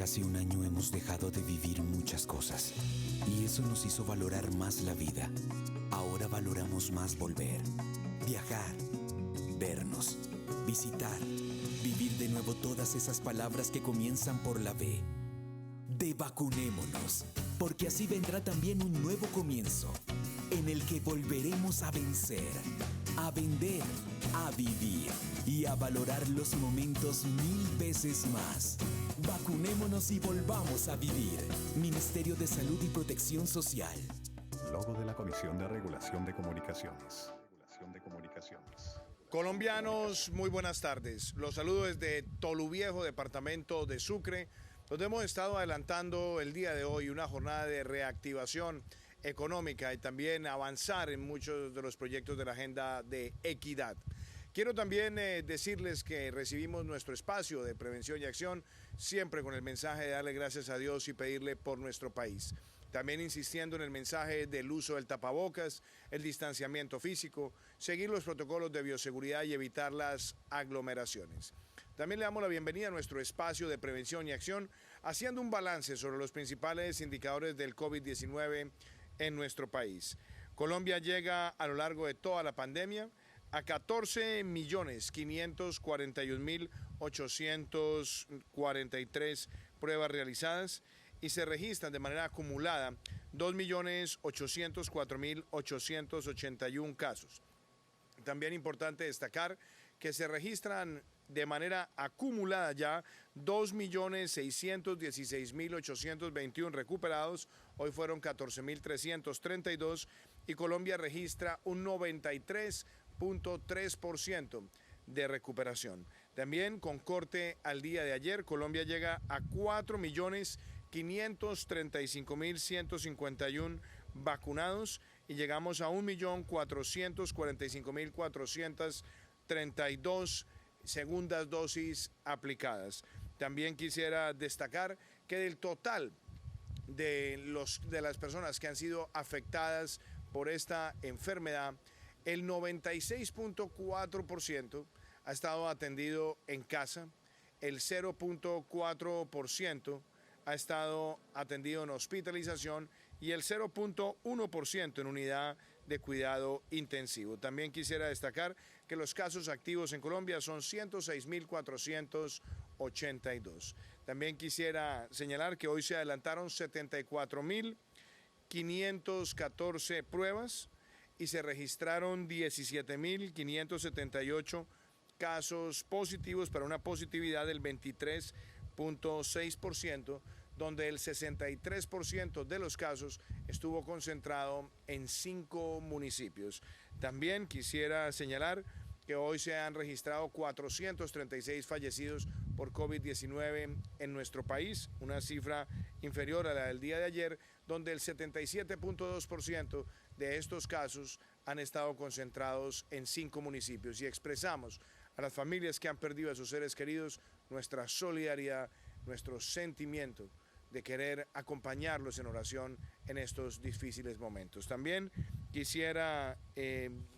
casi un año hemos dejado de vivir muchas cosas y eso nos hizo valorar más la vida. Ahora valoramos más volver, viajar, vernos, visitar, vivir de nuevo todas esas palabras que comienzan por la B. De vacunémonos, porque así vendrá también un nuevo comienzo, en el que volveremos a vencer, a vender, a vivir y a valorar los momentos 1000 veces más. Vacunémonos y volvamos a vivir. Ministerio de Salud y Protección Social. Logo de la Comisión de Regulación de Comunicaciones. Colombianos, muy buenas tardes. Los saludo desde Toluviejo, departamento de Sucre, donde hemos estado adelantando el día de hoy una jornada de reactivación económica y también avanzar en muchos de los proyectos de la agenda de equidad. Quiero también decirles que recibimos nuestro espacio de prevención y acción siempre con el mensaje de darle gracias a Dios y pedirle por nuestro país. También insistiendo en el mensaje del uso del tapabocas, el distanciamiento físico, seguir los protocolos de bioseguridad y evitar las aglomeraciones. También le damos la bienvenida a nuestro espacio de prevención y acción, haciendo un balance sobre los principales indicadores del COVID-19 en nuestro país. Colombia llega a lo largo de toda la pandemia a 14.541.843 pruebas realizadas y se registran de manera acumulada 2.804.881 casos. También importante destacar que se registran de manera acumulada ya 2.616.821 recuperados, hoy fueron 14.332 y Colombia registra un 93.3% de recuperación. También con corte al día de ayer, Colombia llega a 4.535.151 vacunados y llegamos a 1.445.432 segundas dosis aplicadas. También quisiera destacar que del total de las personas que han sido afectadas por esta enfermedad, el 96.4% ha estado atendido en casa, el 0.4% ha estado atendido en hospitalización y el 0.1% en unidad de cuidado intensivo. También quisiera destacar que los casos activos en Colombia son 106.482. También quisiera señalar que hoy se adelantaron 74.514 pruebas y se registraron 17.578 casos positivos para una positividad del 23.6%, donde el 63% de los casos estuvo concentrado en 5 municipios. También quisiera señalar que hoy se han registrado 436 fallecidos por COVID-19 en nuestro país, una cifra inferior a la del día de ayer, donde el 77.2% de estos casos han estado concentrados en 5 municipios. Y expresamos a las familias que han perdido a sus seres queridos nuestra solidaridad, nuestro sentimiento de querer acompañarlos en oración en estos difíciles momentos. También quisiera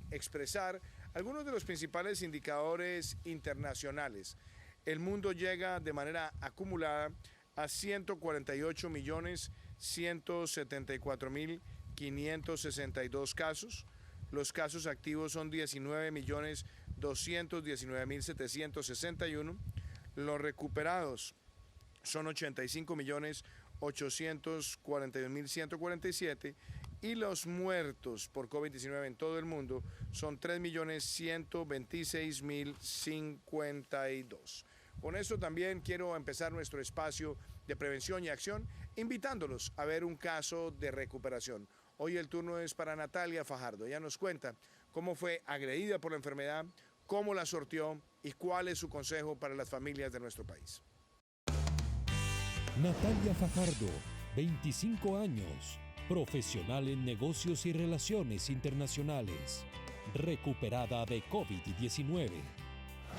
expresar algunos de los principales indicadores internacionales. El mundo llega de manera acumulada a 148.174.562 casos. Los casos activos son 19.219.761. Los recuperados son 85.841.147 y los muertos por COVID-19 en todo el mundo son 3.126.052. Con eso también quiero empezar nuestro espacio de prevención y acción, invitándolos a ver un caso de recuperación. Hoy el turno es para Natalia Fajardo. Ella nos cuenta cómo fue agredida por la enfermedad, cómo la sorteó y cuál es su consejo para las familias de nuestro país. Natalia Fajardo, 25 años, profesional en negocios y relaciones internacionales, recuperada de COVID-19.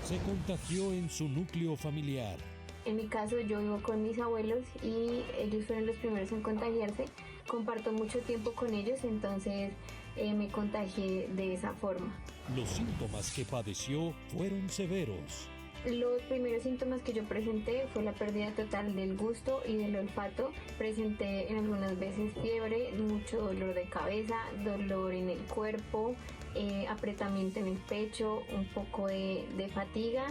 Se contagió en su núcleo familiar. En mi caso, yo vivo con mis abuelos y ellos fueron los primeros en contagiarse. Comparto mucho tiempo con ellos, entonces me contagié de esa forma. Los síntomas que padeció fueron severos. Los primeros síntomas que yo presenté fue la pérdida total del gusto y del olfato. Presenté en algunas veces fiebre, mucho dolor de cabeza, dolor en el cuerpo, apretamiento en el pecho, un poco de fatiga.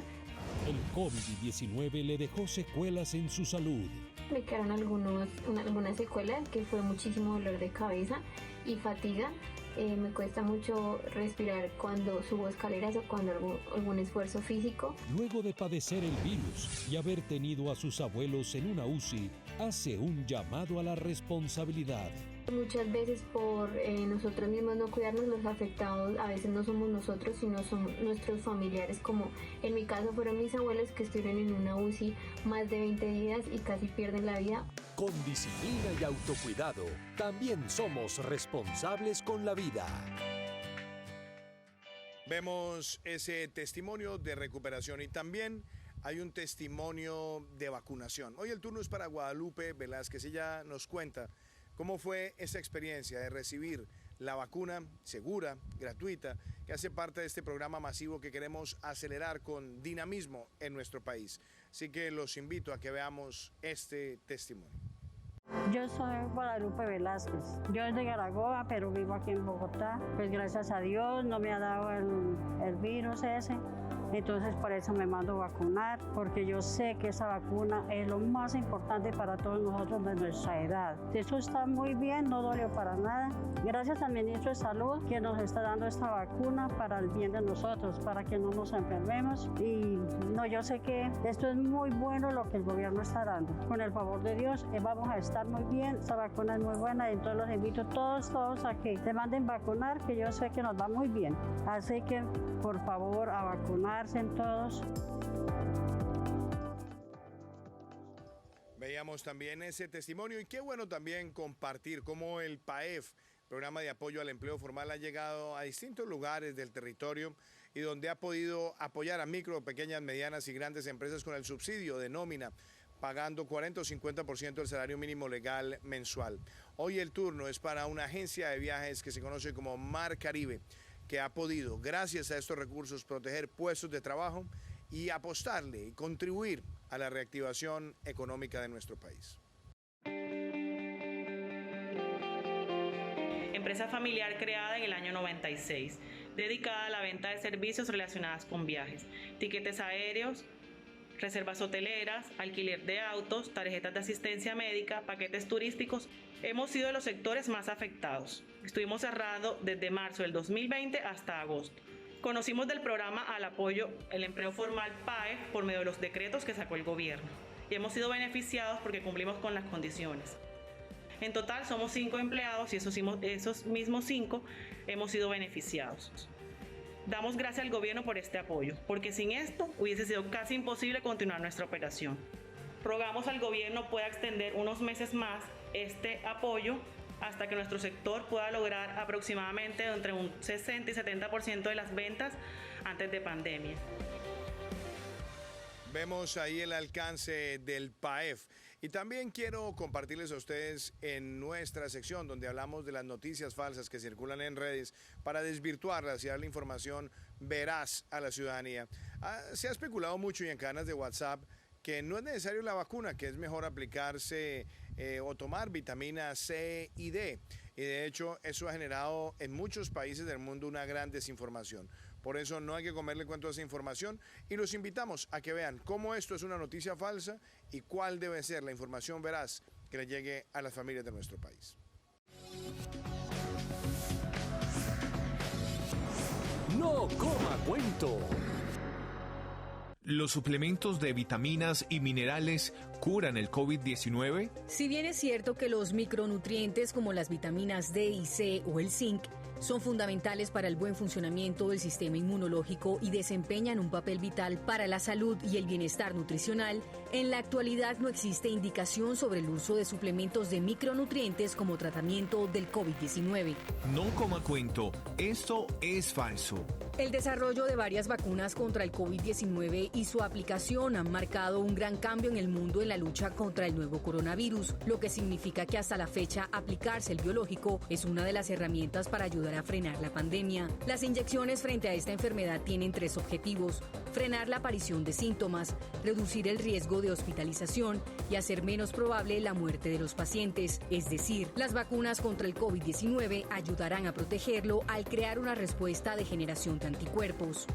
El COVID-19 le dejó secuelas en su salud. Me quedaron algunas secuelas, que fue muchísimo dolor de cabeza y fatiga. Me cuesta mucho respirar cuando subo escaleras o cuando hago algún esfuerzo físico. Luego de padecer el virus y haber tenido a sus abuelos en una UCI, hace un llamado a la responsabilidad. Muchas veces por nosotros mismos no cuidarnos, los afectados a veces no somos nosotros, sino son nuestros familiares, como en mi caso fueron mis abuelos que estuvieron en una UCI más de 20 días y casi pierden la vida. Con disciplina y autocuidado, también somos responsables con la vida. Vemos ese testimonio de recuperación y también hay un testimonio de vacunación. Hoy el turno es para Guadalupe Velázquez. Ella nos cuenta cómo fue esa experiencia de recibir la vacuna segura, gratuita, que hace parte de este programa masivo que queremos acelerar con dinamismo en nuestro país. Así que los invito a que veamos este testimonio. Yo soy Guadalupe Velázquez. Yo soy de Garagoa, pero vivo aquí en Bogotá. Pues gracias a Dios no me ha dado el virus ese. Entonces por eso me mando vacunar, porque yo sé que esa vacuna es lo más importante para todos nosotros de nuestra edad. Eso está muy bien, no dolió para nada. Gracias al ministro de Salud que nos está dando esta vacuna para el bien de nosotros, para que no nos enfermemos. Y no, yo sé que esto es muy bueno lo que el gobierno está dando. Con el favor de Dios vamos a estar muy bien. Esta vacuna es muy buena y entonces los invito todos a que se manden vacunar, que yo sé que nos va muy bien. Así que por favor a vacunar todos. Veíamos también ese testimonio y qué bueno también compartir cómo el PAEF, Programa de Apoyo al Empleo Formal, ha llegado a distintos lugares del territorio y donde ha podido apoyar a micro, pequeñas, medianas y grandes empresas con el subsidio de nómina, pagando 40 o 50% del salario mínimo legal mensual. Hoy el turno es para una agencia de viajes que se conoce como Mar Caribe, que ha podido, gracias a estos recursos, proteger puestos de trabajo y apostarle y contribuir a la reactivación económica de nuestro país. Empresa familiar creada en el año 96, dedicada a la venta de servicios relacionados con viajes, tiquetes aéreos, reservas hoteleras, alquiler de autos, tarjetas de asistencia médica, paquetes turísticos. Hemos sido de los sectores más afectados. Estuvimos cerrados desde marzo del 2020 hasta agosto. Conocimos del programa al apoyo el empleo formal PAEF por medio de los decretos que sacó el gobierno y hemos sido beneficiados porque cumplimos con las condiciones. En total somos 5 empleados y esos mismos 5 hemos sido beneficiados. Damos gracias al gobierno por este apoyo, porque sin esto hubiese sido casi imposible continuar nuestra operación. Rogamos al gobierno pueda extender unos meses más este apoyo hasta que nuestro sector pueda lograr aproximadamente entre un 60 y 70% de las ventas antes de pandemia. Vemos ahí el alcance del PAEF. Y también quiero compartirles a ustedes en nuestra sección donde hablamos de las noticias falsas que circulan en redes para desvirtuarlas y darle información veraz a la ciudadanía. Se ha especulado mucho y en cadenas de WhatsApp que no es necesario la vacuna, que es mejor aplicarse o tomar vitamina C y D. Y de hecho eso ha generado en muchos países del mundo una gran desinformación. Por eso no hay que comerle cuento a esa información y los invitamos a que vean cómo esto es una noticia falsa y cuál debe ser la información veraz que le llegue a las familias de nuestro país. No coma cuento. ¿Los suplementos de vitaminas y minerales curan el COVID-19? Si bien es cierto que los micronutrientes como las vitaminas D y C o el zinc son fundamentales para el buen funcionamiento del sistema inmunológico y desempeñan un papel vital para la salud y el bienestar nutricional, en la actualidad no existe indicación sobre el uso de suplementos de micronutrientes como tratamiento del COVID-19. No coma cuento, esto es falso. El desarrollo de varias vacunas contra el COVID-19 y su aplicación han marcado un gran cambio en el mundo en la la lucha contra el nuevo coronavirus, lo que significa que hasta la fecha aplicarse el biológico es una de las herramientas para ayudar a frenar la pandemia. Las inyecciones frente a esta enfermedad tienen 3 objetivos: frenar la aparición de síntomas, reducir el riesgo de hospitalización y hacer menos probable la muerte de los pacientes. Es decir, las vacunas contra el COVID-19 ayudarán a protegerlo al crear una respuesta de generación de anticuerpos.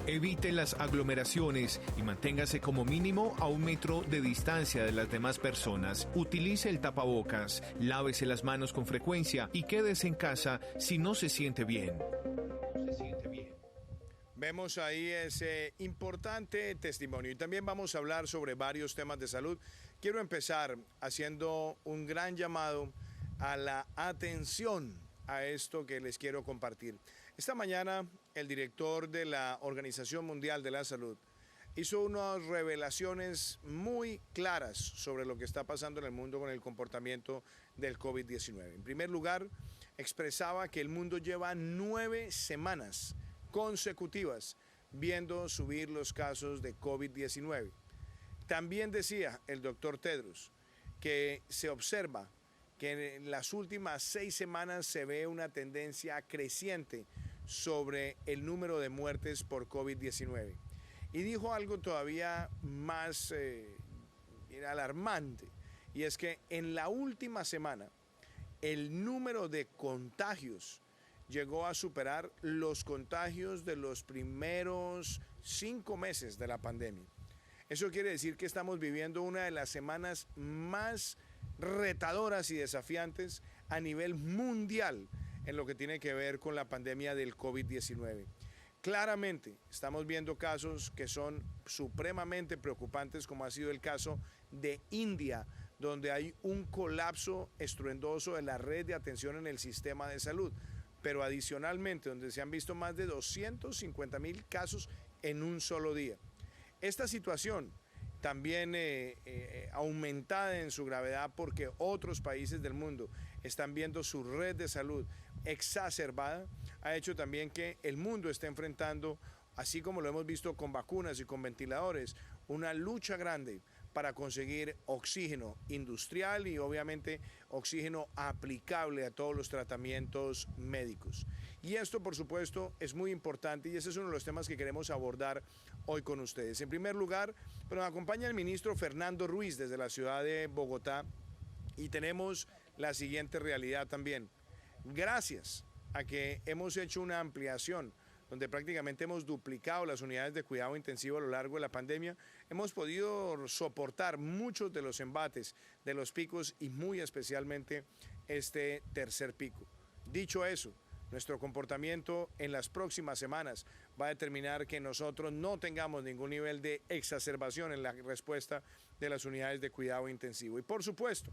Evite las aglomeraciones y manténgase como mínimo a 1 metro de distancia de las demás personas. Utilice el tapabocas, lávese las manos con frecuencia y quédese en casa si no se siente bien. Vemos ahí ese importante testimonio y también vamos a hablar sobre varios temas de salud. Quiero empezar haciendo un gran llamado a la atención a esto que les quiero compartir. Esta mañana el director de la Organización Mundial de la Salud hizo unas revelaciones muy claras sobre lo que está pasando en el mundo con el comportamiento del COVID-19. En primer lugar, expresaba que el mundo lleva 9 semanas consecutivas viendo subir los casos de COVID-19. También decía el doctor Tedros que se observa que en las últimas 6 semanas se ve una tendencia creciente sobre el número de muertes por COVID-19. Y dijo algo todavía más alarmante, y es que en la última semana el número de contagios llegó a superar los contagios de los primeros 5 meses de la pandemia. Eso quiere decir que estamos viviendo una de las semanas más retadoras y desafiantes a nivel mundial en lo que tiene que ver con la pandemia del COVID-19. Claramente estamos viendo casos que son supremamente preocupantes, como ha sido el caso de India, donde hay un colapso estruendoso de la red de atención en el sistema de salud, pero adicionalmente donde se han visto más de 250,000 casos en un solo día. Esta situación también aumentada en su gravedad porque otros países del mundo están viendo su red de salud exacerbada, ha hecho también que el mundo esté enfrentando, así como lo hemos visto con vacunas y con ventiladores, una lucha grande para conseguir oxígeno industrial y obviamente oxígeno aplicable a todos los tratamientos médicos. Y esto, por supuesto, es muy importante y ese es uno de los temas que queremos abordar hoy con ustedes. En primer lugar, nos acompaña el ministro Fernando Ruiz desde la ciudad de Bogotá y tenemos la siguiente realidad también. Gracias a que hemos hecho una ampliación donde prácticamente hemos duplicado las unidades de cuidado intensivo a lo largo de la pandemia, hemos podido soportar muchos de los embates, de los picos y muy especialmente este tercer pico. Dicho eso, nuestro comportamiento en las próximas semanas va a determinar que nosotros no tengamos ningún nivel de exacerbación en la respuesta de las unidades de cuidado intensivo. Y por supuesto,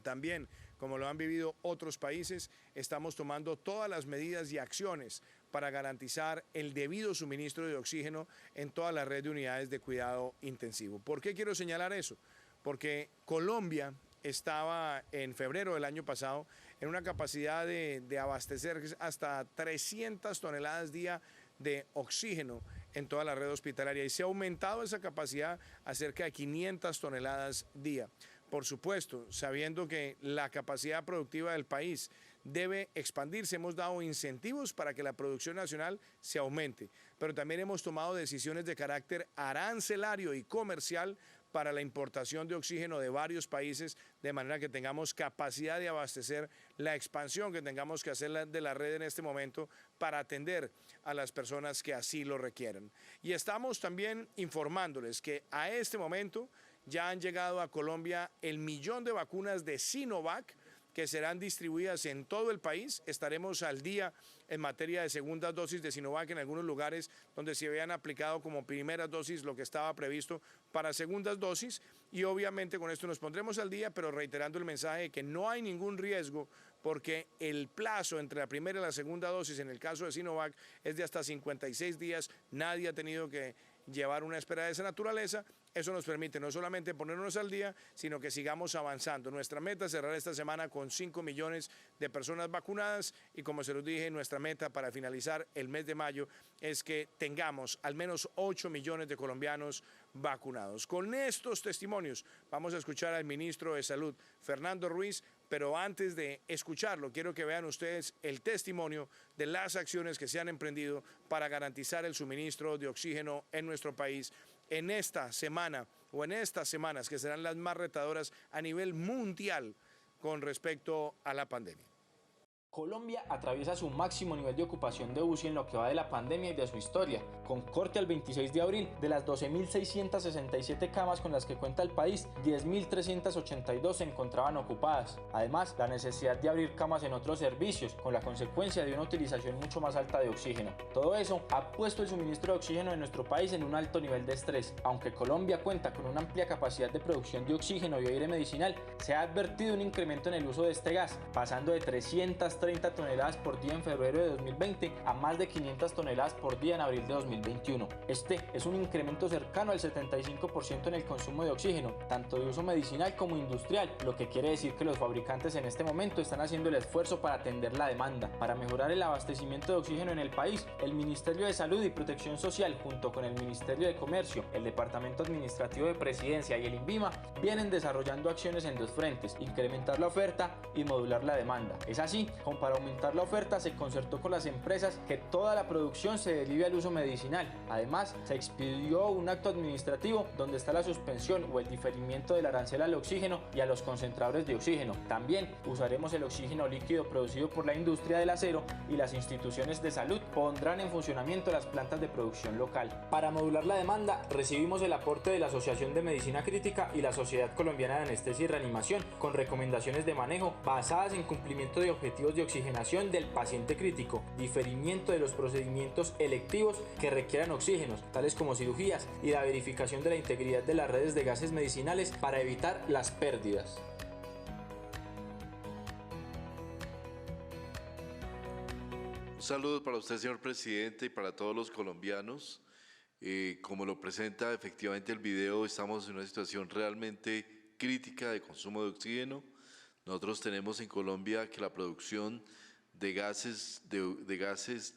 también, como lo han vivido otros países, estamos tomando todas las medidas y acciones para garantizar el debido suministro de oxígeno en toda la red de unidades de cuidado intensivo. ¿Por qué quiero señalar eso? Porque Colombia estaba en febrero del año pasado en una capacidad de abastecer hasta 300 toneladas día de oxígeno en toda la red hospitalaria y se ha aumentado esa capacidad a cerca de 500 toneladas día. Por supuesto, sabiendo que la capacidad productiva del país debe expandirse, hemos dado incentivos para que la producción nacional se aumente, pero también hemos tomado decisiones de carácter arancelario y comercial para la importación de oxígeno de varios países, de manera que tengamos capacidad de abastecer la expansión que tengamos que hacer de la red en este momento para atender a las personas que así lo requieran. Y estamos también informándoles que a este momento ya han llegado a Colombia 1 millón de vacunas de Sinovac que serán distribuidas en todo el país. Estaremos al día en materia de segundas dosis de Sinovac en algunos lugares donde se habían aplicado como primeras dosis lo que estaba previsto para segundas dosis y obviamente con esto nos pondremos al día, pero reiterando el mensaje de que no hay ningún riesgo porque el plazo entre la primera y la segunda dosis en el caso de Sinovac es de hasta 56 días. Nadie ha tenido que llevar una espera de esa naturaleza. Eso nos permite no solamente ponernos al día, sino que sigamos avanzando. Nuestra meta es cerrar esta semana con 5 millones de personas vacunadas y, como se los dije, nuestra meta para finalizar el mes de mayo es que tengamos al menos 8 millones de colombianos vacunados. Con estos testimonios vamos a escuchar al ministro de Salud, Fernando Ruiz, pero antes de escucharlo, quiero que vean ustedes el testimonio de las acciones que se han emprendido para garantizar el suministro de oxígeno en nuestro país en esta semana o en estas semanas que serán las más retadoras a nivel mundial con respecto a la pandemia. Colombia atraviesa su máximo nivel de ocupación de UCI en lo que va de la pandemia y de su historia, con corte al 26 de abril de las 12.667 camas con las que cuenta el país, 10.382 se encontraban ocupadas. Además, la necesidad de abrir camas en otros servicios, con la consecuencia de una utilización mucho más alta de oxígeno. Todo eso ha puesto el suministro de oxígeno en nuestro país en un alto nivel de estrés. Aunque Colombia cuenta con una amplia capacidad de producción de oxígeno y aire medicinal, se ha advertido un incremento en el uso de este gas, pasando de 330 toneladas por día en febrero de 2020 a más de 500 toneladas por día en abril de 2021. Este es un incremento cercano al 75% en el consumo de oxígeno, tanto de uso medicinal como industrial, lo que quiere decir que los fabricantes en este momento están haciendo el esfuerzo para atender la demanda. Para mejorar el abastecimiento de oxígeno en el país, el Ministerio de Salud y Protección Social, junto con el Ministerio de Comercio, el Departamento Administrativo de Presidencia y el INVIMA, vienen desarrollando acciones en dos frentes: incrementar la oferta y modular la demanda. Es así, para aumentar la oferta se concertó con las empresas que toda la producción se derive al uso medicinal. Además, se expidió un acto administrativo donde está la suspensión o el diferimiento del arancel al oxígeno y a los concentradores de oxígeno. También usaremos el oxígeno líquido producido por la industria del acero y las instituciones de salud pondrán en funcionamiento las plantas de producción local. Para modular la demanda, recibimos el aporte de la Asociación de Medicina Crítica y la Sociedad Colombiana de Anestesia y Reanimación con recomendaciones de manejo basadas en cumplimiento de objetivos de oxigenación del paciente crítico, diferimiento de los procedimientos electivos que requieran oxígenos, tales como cirugías, y la verificación de la integridad de las redes de gases medicinales para evitar las pérdidas. Un saludo para usted, señor presidente, y para todos los colombianos. Como lo presenta efectivamente el video, estamos en una situación realmente crítica de consumo de oxígeno. Nosotros tenemos en Colombia que la producción de gases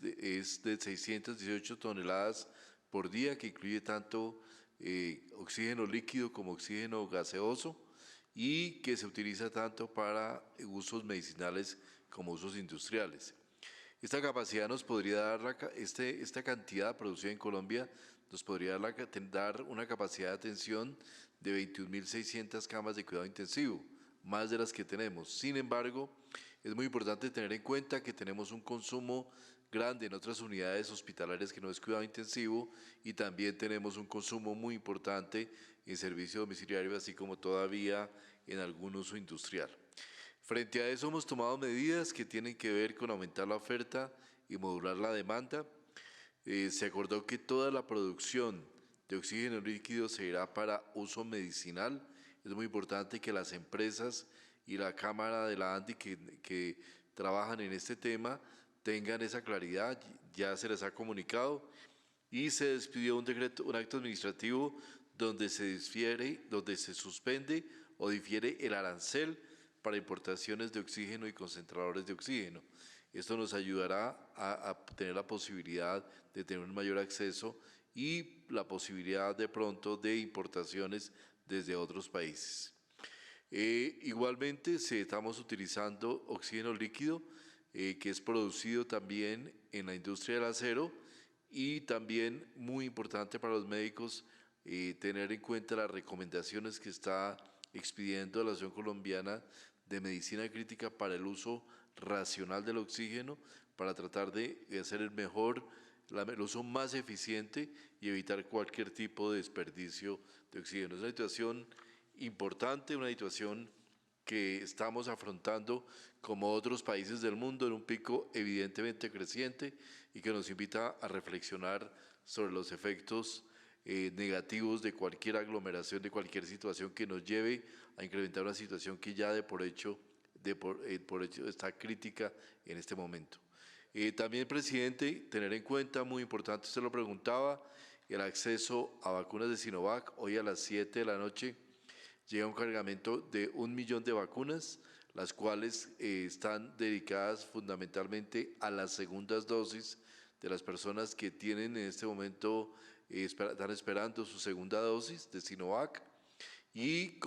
es de 618 toneladas por día, que incluye tanto oxígeno líquido como oxígeno gaseoso, y que se utiliza tanto para usos medicinales como usos industriales. Esta capacidad nos podría dar, esta cantidad producida en Colombia nos podría dar una capacidad de atención de 21.600 camas de cuidado intensivo, más de las que tenemos. Sin embargo, es muy importante tener en cuenta que tenemos un consumo grande en otras unidades hospitalarias que no es cuidado intensivo, y también tenemos un consumo muy importante en servicio domiciliario, así como todavía en algún uso industrial. Frente a eso, hemos tomado medidas que tienen que ver con aumentar la oferta y modular la demanda. Se acordó que toda la producción de oxígeno líquido se irá para uso medicinal. Es muy importante que las empresas y la Cámara de la ANDI que trabajan en este tema tengan esa claridad. Ya se les ha comunicado y se despidió un acto administrativo donde se suspende o difiere el arancel para importaciones de oxígeno y concentradores de oxígeno. Esto nos ayudará a tener la posibilidad de tener un mayor acceso y la posibilidad de pronto de importaciones desde otros países. Igualmente estamos utilizando oxígeno líquido que es producido también en la industria del acero, y también muy importante para los médicos tener en cuenta las recomendaciones que está expidiendo la Asociación Colombiana de Medicina Crítica para el uso racional del oxígeno, para tratar de hacer el uso más eficiente y evitar cualquier tipo de desperdicio de oxígeno. Es una situación importante, una situación que estamos afrontando como otros países del mundo en un pico evidentemente creciente, y que nos invita a reflexionar sobre los efectos negativos de cualquier aglomeración, de cualquier situación que nos lleve a incrementar una situación que ya por hecho está crítica en este momento. También, presidente, tener en cuenta, muy importante, usted lo preguntaba, el acceso a vacunas de Sinovac. Hoy a las 7 de la noche llega un cargamento de 1 millón de vacunas, las cuales están dedicadas fundamentalmente a las segundas dosis de las personas que tienen en este momento, están esperando su segunda dosis de Sinovac, y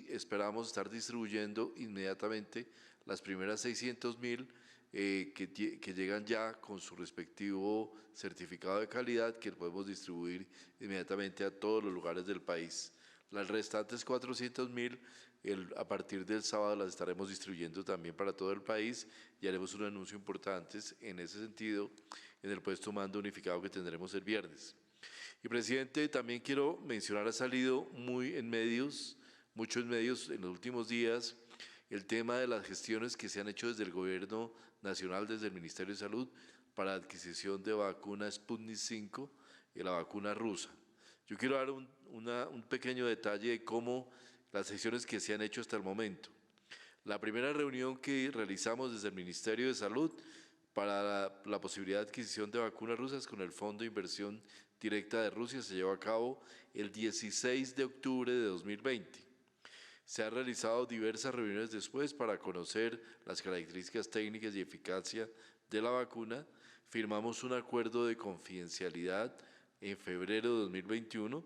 esperamos estar distribuyendo inmediatamente las primeras 600.000 que llegan ya con su respectivo certificado de calidad, que podemos distribuir inmediatamente a todos los lugares del país. Las restantes 400.000 a partir del sábado las estaremos distribuyendo también para todo el país, y haremos un anuncio importante en ese sentido en el puesto mando unificado que tendremos el viernes. Y presidente, también quiero mencionar, ha salido mucho en medios en los últimos días, el tema de las gestiones que se han hecho desde el Gobierno Nacional, desde el Ministerio de Salud, para la adquisición de vacuna Sputnik V y la vacuna rusa. Yo quiero dar un pequeño detalle de cómo las gestiones que se han hecho hasta el momento. La primera reunión que realizamos desde el Ministerio de Salud para la posibilidad de adquisición de vacunas rusas con el Fondo de Inversión Directa de Rusia se llevó a cabo el 16 de octubre de 2020. Se han realizado diversas reuniones después para conocer las características técnicas y eficacia de la vacuna. Firmamos un acuerdo de confidencialidad en febrero de 2021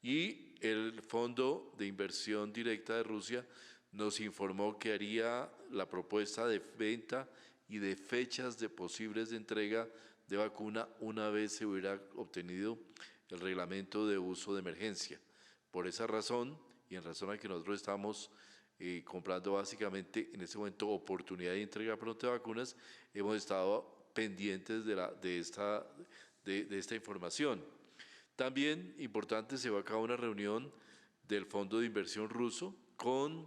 y el Fondo de Inversión Directa de Rusia nos informó que haría la propuesta de venta y de fechas de posibles de entrega de vacuna una vez se hubiera obtenido el reglamento de uso de emergencia. Por esa razón, y en razón a que nosotros estamos comprando básicamente en este momento oportunidad de entrega pronta de vacunas, hemos estado pendientes de esta información. También importante, se va a cabo una reunión del Fondo de Inversión ruso con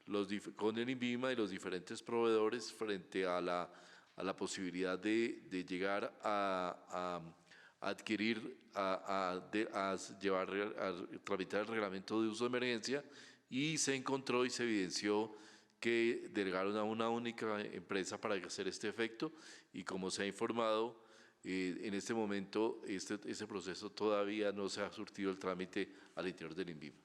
el INVIMA y los diferentes proveedores frente a la posibilidad de llegar a adquirir, a tramitar el reglamento de uso de emergencia, y se encontró y se evidenció que delegaron a una única empresa para hacer este efecto, y como se ha informado, en este momento ese proceso todavía no se ha surtido el trámite al interior del INVIMA.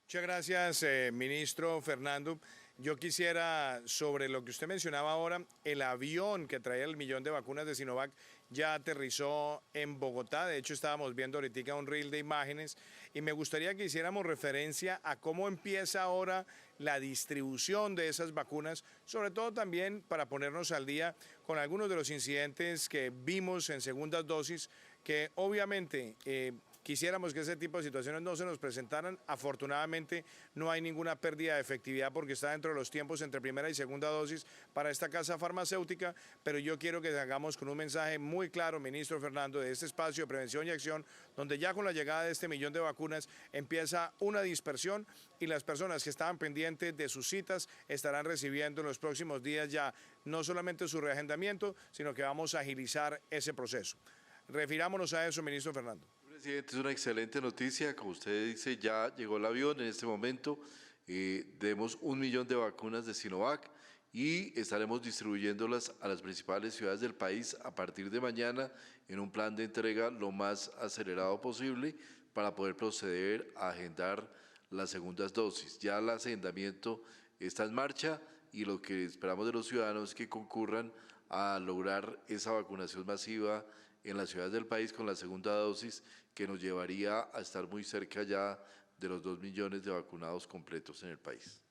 Muchas gracias, ministro Fernando. Yo quisiera, sobre lo que usted mencionaba ahora, el avión que traía el millón de vacunas de Sinovac ya aterrizó en Bogotá. De hecho, estábamos viendo ahorita un reel de imágenes, y me gustaría que hiciéramos referencia a cómo empieza ahora la distribución de esas vacunas, sobre todo también para ponernos al día con algunos de los incidentes que vimos en segundas dosis, que obviamente quisiéramos que ese tipo de situaciones no se nos presentaran. Afortunadamente no hay ninguna pérdida de efectividad porque está dentro de los tiempos entre primera y segunda dosis para esta casa farmacéutica, pero yo quiero que hagamos con un mensaje muy claro, ministro Fernando, de este espacio de prevención y acción, donde ya con la llegada de este millón de vacunas empieza una dispersión, y las personas que estaban pendientes de sus citas estarán recibiendo en los próximos días ya no solamente su reagendamiento, sino que vamos a agilizar ese proceso. Refirámonos a eso, ministro Fernando. Presidente, es una excelente noticia. Como usted dice, ya llegó el avión en este momento. Demos 1 millón de vacunas de Sinovac y estaremos distribuyéndolas a las principales ciudades del país a partir de mañana en un plan de entrega lo más acelerado posible para poder proceder a agendar las segundas dosis. Ya el agendamiento está en marcha, y lo que esperamos de los ciudadanos es que concurran a lograr esa vacunación masiva en las ciudades del país con la segunda dosis, que nos llevaría a estar muy cerca ya de los 2 millones de vacunados completos en el país.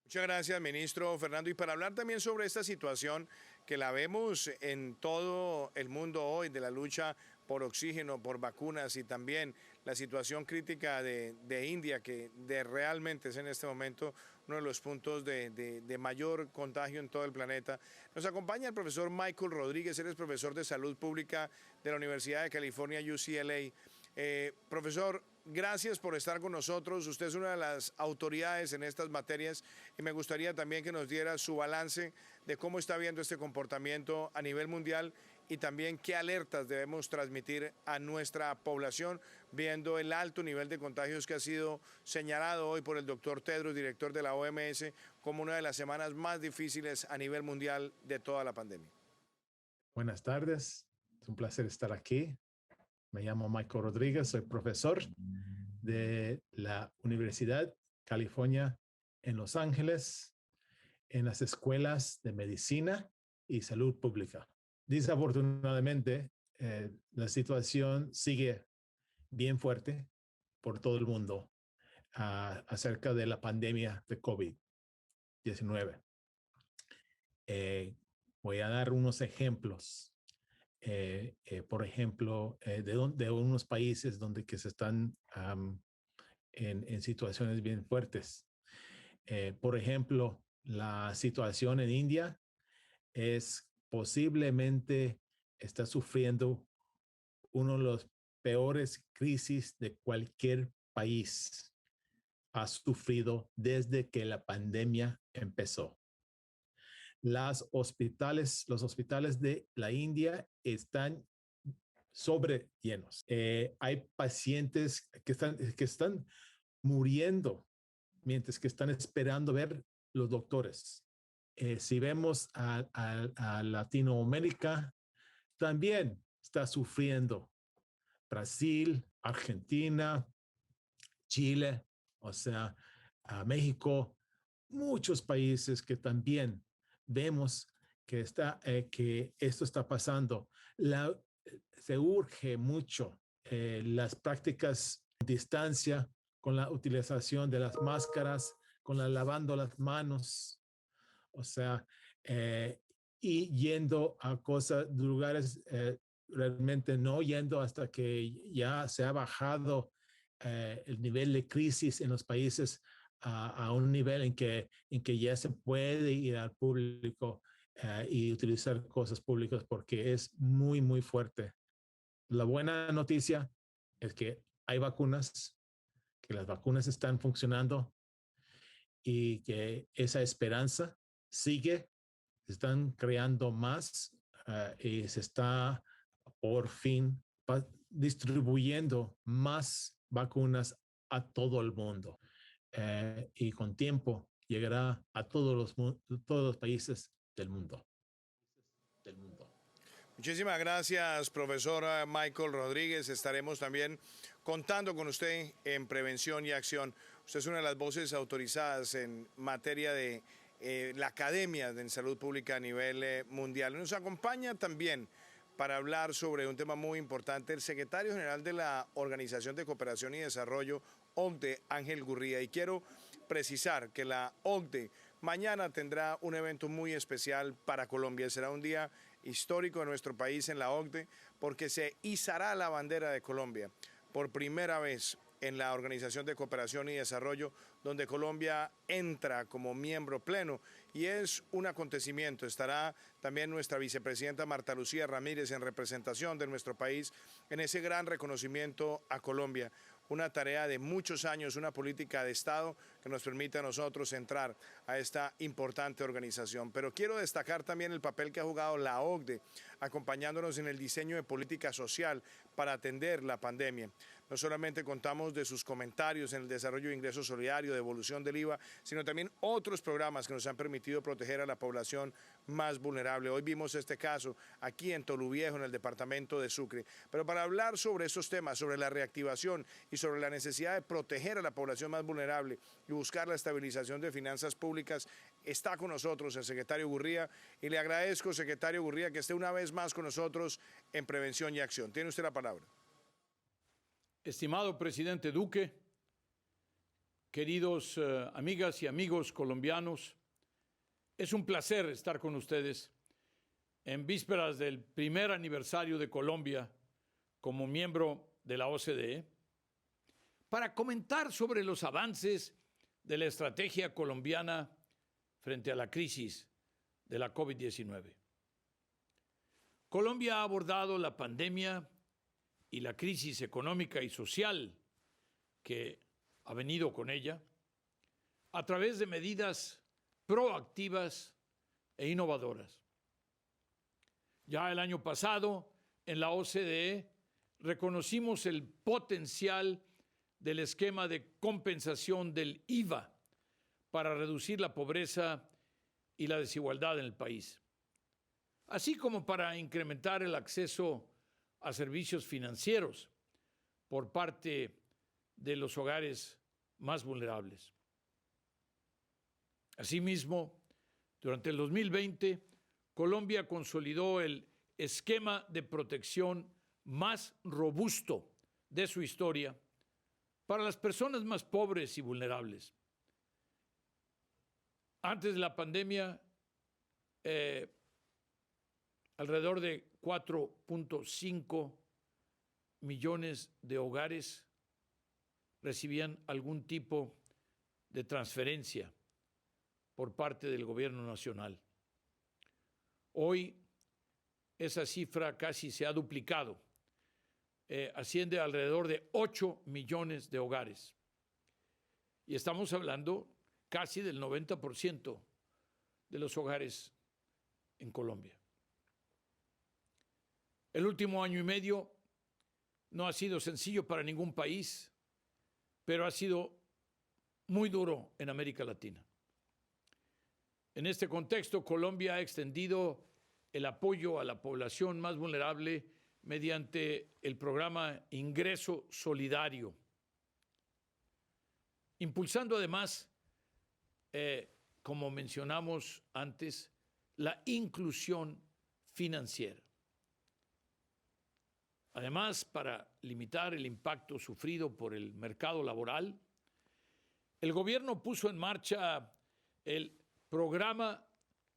Muchas gracias, ministro Fernando. Y para hablar también sobre esta situación que la vemos en todo el mundo hoy, de la lucha por oxígeno, por vacunas, y también la situación crítica de India, que realmente es en este momento uno de los puntos de mayor contagio en todo el planeta. Nos acompaña el profesor Michael Rodríguez, él es profesor de Salud Pública de la Universidad de California, UCLA. Profesor, gracias por estar con nosotros. Usted es una de las autoridades en estas materias, y me gustaría también que nos diera su balance de cómo está viendo este comportamiento a nivel mundial, y también qué alertas debemos transmitir a nuestra población, viendo el alto nivel de contagios que ha sido señalado hoy por el doctor Tedros, director de la OMS, como una de las semanas más difíciles a nivel mundial de toda la pandemia. Buenas tardes. Es un placer estar aquí. Me llamo Michael Rodríguez, soy profesor de la Universidad California en Los Ángeles, en las escuelas de medicina y salud pública. Desafortunadamente, la situación sigue bien fuerte por todo el mundo acerca de la pandemia de COVID-19. Voy a dar unos ejemplos. Por ejemplo, de unos países donde que se están en situaciones bien fuertes. Por ejemplo, la situación en India es posiblemente está sufriendo uno de los peores crisis de cualquier país ha sufrido desde que la pandemia empezó. Los hospitales de la India están sobre llenos. Hay pacientes que están muriendo mientras que están esperando ver los doctores. Si vemos a Latinoamérica, también está sufriendo. Brasil, Argentina, Chile, o sea, México, muchos países que también vemos que esto está pasando. Se urge mucho las prácticas de distancia con la utilización de las máscaras, con la lavando las manos, o sea, y yendo a lugares realmente no yendo hasta que ya se ha bajado el nivel de crisis en los países a un nivel en que ya se puede ir al público y utilizar cosas públicas porque es muy, muy fuerte. La buena noticia es que hay vacunas, que las vacunas están funcionando y que esa esperanza sigue, se están creando más y se está por fin distribuyendo más vacunas a todo el mundo. Y con tiempo llegará a todos los países del mundo. Muchísimas gracias, profesor Michael Rodríguez. Estaremos también contando con usted en prevención y acción. Usted es una de las voces autorizadas en materia de la Academia de Salud Pública a nivel mundial. Nos acompaña también para hablar sobre un tema muy importante el secretario general de la Organización de Cooperación y Desarrollo, OCDE, Ángel Gurría. Y quiero precisar que la OCDE mañana tendrá un evento muy especial para Colombia. Será un día histórico de nuestro país en la OCDE porque se izará la bandera de Colombia por primera vez en la Organización de Cooperación y Desarrollo, donde Colombia entra como miembro pleno y es un acontecimiento. Estará también nuestra vicepresidenta Marta Lucía Ramírez en representación de nuestro país en ese gran reconocimiento a Colombia. Una tarea de muchos años, una política de Estado que nos permite a nosotros entrar a esta importante organización. Pero quiero destacar también el papel que ha jugado la OCDE, acompañándonos en el diseño de política social para atender la pandemia. No solamente contamos de sus comentarios en el desarrollo de ingreso solidario, de evolución del IVA, sino también otros programas que nos han permitido proteger a la población más vulnerable. Hoy vimos este caso aquí en Toluviejo, en el departamento de Sucre. Pero para hablar sobre estos temas, sobre la reactivación y sobre la necesidad de proteger a la población más vulnerable y buscar la estabilización de finanzas públicas, está con nosotros el secretario Gurría y le agradezco, secretario Gurría, que esté una vez más con nosotros en Prevención y Acción. Tiene usted la palabra. Estimado presidente Duque, queridos amigas y amigos colombianos, es un placer estar con ustedes en vísperas del primer aniversario de Colombia como miembro de la OCDE para comentar sobre los avances de la estrategia colombiana frente a la crisis de la COVID-19. Colombia ha abordado la pandemia y la crisis económica y social que ha venido con ella a través de medidas proactivas e innovadoras. Ya el año pasado, en la OCDE, reconocimos el potencial del esquema de compensación del IVA para reducir la pobreza y la desigualdad en el país, así como para incrementar el acceso a servicios financieros por parte de los hogares más vulnerables. Asimismo, durante el 2020, Colombia consolidó el esquema de protección más robusto de su historia para las personas más pobres y vulnerables. Antes de la pandemia, alrededor de 4.5 millones de hogares recibían algún tipo de transferencia por parte del gobierno nacional. Hoy esa cifra casi se ha duplicado, asciende a alrededor de 8 millones de hogares. Y estamos hablando casi del 90% de los hogares en Colombia. El último año y medio no ha sido sencillo para ningún país, pero ha sido muy duro en América Latina. En este contexto, Colombia ha extendido el apoyo a la población más vulnerable mediante el programa Ingreso Solidario, impulsando además, como mencionamos antes, la inclusión financiera. Además, para limitar el impacto sufrido por el mercado laboral, el gobierno puso en marcha el Programa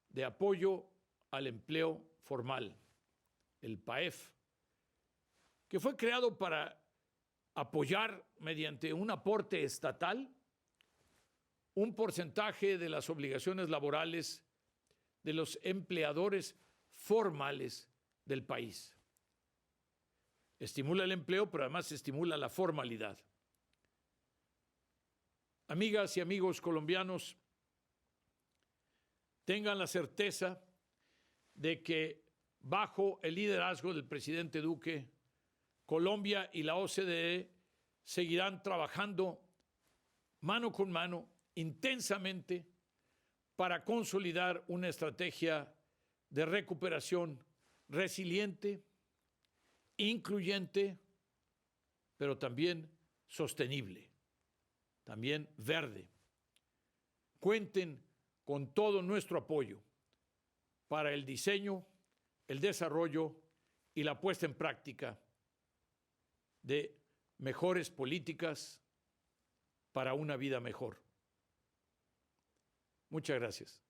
de Apoyo al Empleo Formal, el PAEF, que fue creado para apoyar mediante un aporte estatal un porcentaje de las obligaciones laborales de los empleadores formales del país. Estimula el empleo, pero además estimula la formalidad. Amigas y amigos colombianos, tengan la certeza de que bajo el liderazgo del presidente Duque, Colombia y la OCDE seguirán trabajando mano con mano, intensamente, para consolidar una estrategia de recuperación resiliente, incluyente, pero también sostenible, también verde. Cuenten con todo nuestro apoyo para el diseño, el desarrollo y la puesta en práctica de mejores políticas para una vida mejor. Muchas gracias.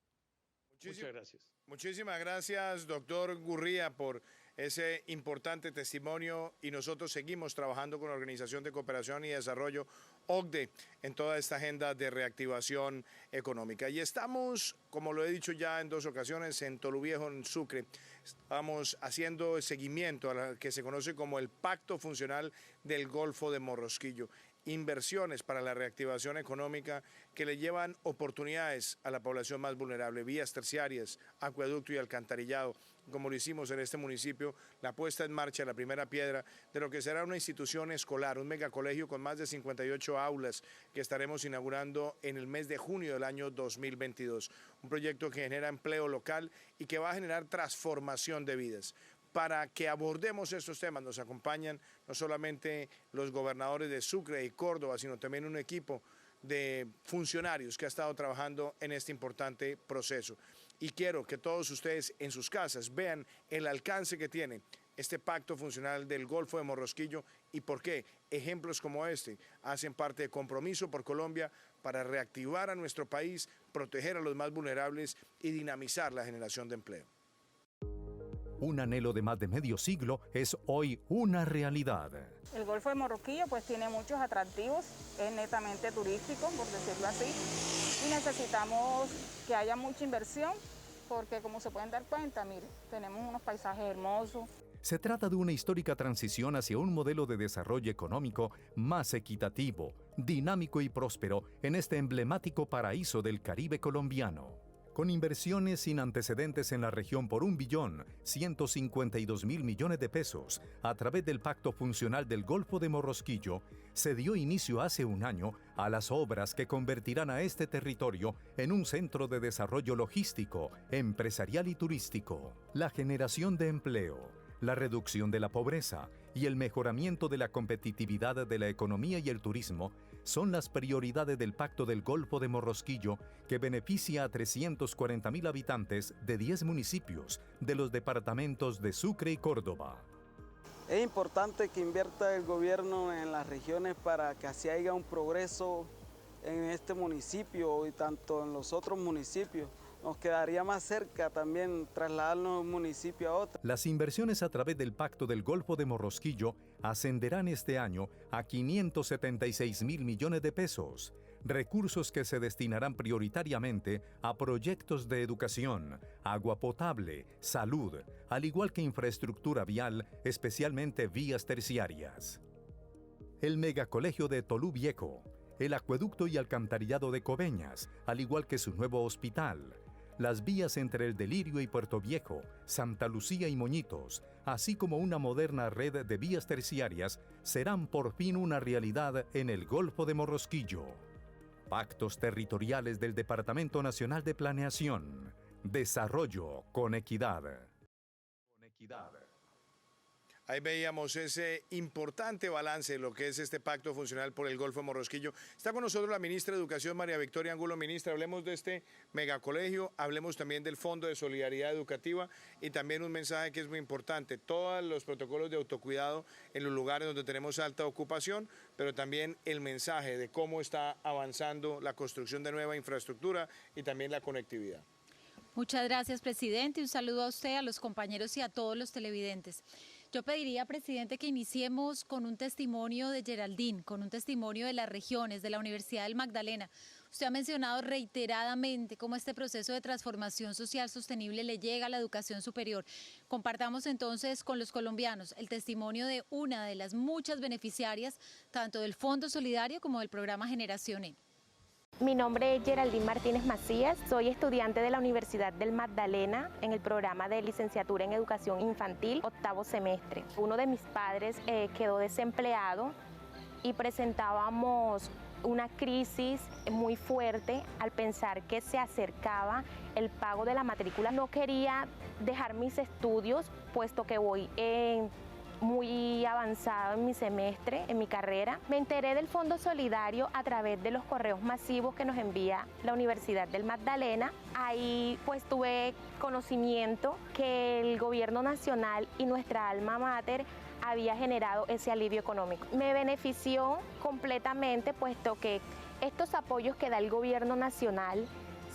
Muchas gracias. Muchísimas gracias, doctor Gurría, por ese importante testimonio, y nosotros seguimos trabajando con la Organización de Cooperación y Desarrollo, OCDE, en toda esta agenda de reactivación económica. Y estamos, como lo he dicho ya en 2 ocasiones, en Toluviejo, en Sucre. Estamos haciendo seguimiento a lo que se conoce como el Pacto Funcional del Golfo de Morrosquillo. Inversiones para la reactivación económica que le llevan oportunidades a la población más vulnerable, vías terciarias, acueducto y alcantarillado, como lo hicimos en este municipio, la puesta en marcha de la primera piedra de lo que será una institución escolar, un megacolegio con más de 58 aulas que estaremos inaugurando en el mes de junio del año 2022. Un proyecto que genera empleo local y que va a generar transformación de vidas. Para que abordemos estos temas nos acompañan no solamente los gobernadores de Sucre y Córdoba, sino también un equipo de funcionarios que ha estado trabajando en este importante proceso. Y quiero que todos ustedes en sus casas vean el alcance que tiene este pacto funcional del Golfo de Morrosquillo y por qué ejemplos como este hacen parte de Compromiso por Colombia para reactivar a nuestro país, proteger a los más vulnerables y dinamizar la generación de empleo. Un anhelo de más de medio siglo es hoy una realidad. El Golfo de Morrosquillo pues tiene muchos atractivos, es netamente turístico, por decirlo así, y necesitamos que haya mucha inversión porque, como se pueden dar cuenta, miren, tenemos unos paisajes hermosos. Se trata de una histórica transición hacia un modelo de desarrollo económico más equitativo, dinámico y próspero en este emblemático paraíso del Caribe colombiano. Con inversiones sin antecedentes en la región por 1.152.000 millones de pesos a través del Pacto Funcional del Golfo de Morrosquillo, se dio inicio hace un año a las obras que convertirán a este territorio en un centro de desarrollo logístico, empresarial y turístico. La generación de empleo, la reducción de la pobreza y el mejoramiento de la competitividad de la economía y el turismo son las prioridades del Pacto del Golfo de Morrosquillo, que beneficia a 340.000 habitantes de 10 municipios de los departamentos de Sucre y Córdoba. Es importante que invierta el gobierno en las regiones para que así haya un progreso en este municipio y tanto en los otros municipios. Nos quedaría más cerca también trasladarnos de un municipio a otro. Las inversiones a través del Pacto del Golfo de Morrosquillo ascenderán este año a 576.000 millones de pesos, recursos que se destinarán prioritariamente a proyectos de educación, agua potable, salud, al igual que infraestructura vial, especialmente vías terciarias. El megacolegio de Tolú Viejo, el acueducto y alcantarillado de Coveñas, al igual que su nuevo hospital, las vías entre el Delirio y Puerto Viejo, Santa Lucía y Moñitos, así como una moderna red de vías terciarias, serán por fin una realidad en el Golfo de Morrosquillo. Pactos territoriales del Departamento Nacional de Planeación. Desarrollo con equidad. Ahí veíamos ese importante balance de lo que es este pacto funcional por el Golfo de Morrosquillo. Está con nosotros la ministra de Educación, María Victoria Angulo. Ministra, hablemos de este megacolegio, hablemos también del Fondo de Solidaridad Educativa y también un mensaje que es muy importante, todos los protocolos de autocuidado en los lugares donde tenemos alta ocupación, pero también el mensaje de cómo está avanzando la construcción de nueva infraestructura y también la conectividad. Muchas gracias, presidente. Un saludo a usted, a los compañeros y a todos los televidentes. Yo pediría, presidente, que iniciemos con un testimonio de Geraldine, con un testimonio de las regiones, de la Universidad del Magdalena. Usted ha mencionado reiteradamente cómo este proceso de transformación social sostenible le llega a la educación superior. Compartamos entonces con los colombianos el testimonio de una de las muchas beneficiarias, tanto del Fondo Solidario como del programa Generación E. Mi nombre es Geraldine Martínez Macías, soy estudiante de la Universidad del Magdalena en el programa de licenciatura en educación infantil, 8º semestre. Uno de mis padres quedó desempleado y presentábamos una crisis muy fuerte al pensar que se acercaba el pago de la matrícula. No quería dejar mis estudios, puesto que voy muy avanzado en mi semestre, en mi carrera. Me enteré del Fondo Solidario a través de los correos masivos que nos envía la Universidad del Magdalena. Ahí pues tuve conocimiento que el gobierno nacional y nuestra alma mater había generado ese alivio económico. Me benefició completamente, puesto que estos apoyos que da el gobierno nacional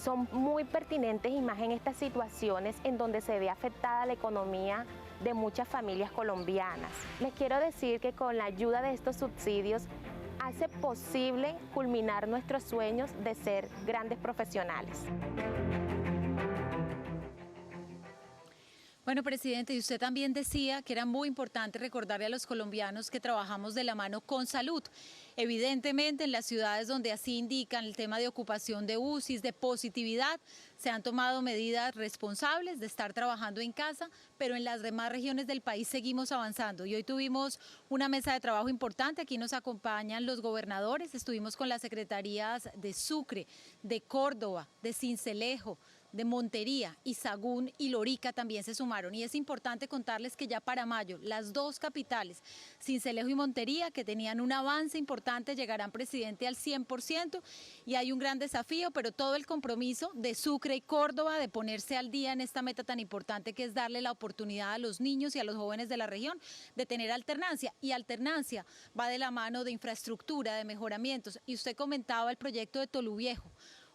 son muy pertinentes y más en estas situaciones en donde se ve afectada la economía de muchas familias colombianas. Les quiero decir que con la ayuda de estos subsidios hace posible culminar nuestros sueños de ser grandes profesionales. Bueno, presidente, y usted también decía que era muy importante recordarle a los colombianos que trabajamos de la mano con salud. Evidentemente, en las ciudades donde así indican el tema de ocupación de UCIs, de positividad, se han tomado medidas responsables de estar trabajando en casa, pero en las demás regiones del país seguimos avanzando. Y hoy tuvimos una mesa de trabajo importante, aquí nos acompañan los gobernadores, estuvimos con las secretarías de Sucre, de Córdoba, de Sincelejo, de Montería y Sagún y Lorica también se sumaron. Y es importante contarles que ya para mayo, las dos capitales, Sincelejo y Montería, que tenían un avance importante, llegarán, presidente, al 100%. Y hay un gran desafío, pero todo el compromiso de Sucre y Córdoba de ponerse al día en esta meta tan importante que es darle la oportunidad a los niños y a los jóvenes de la región de tener alternancia. Y alternancia va de la mano de infraestructura, de mejoramientos. Y usted comentaba el proyecto de Tolú Viejo.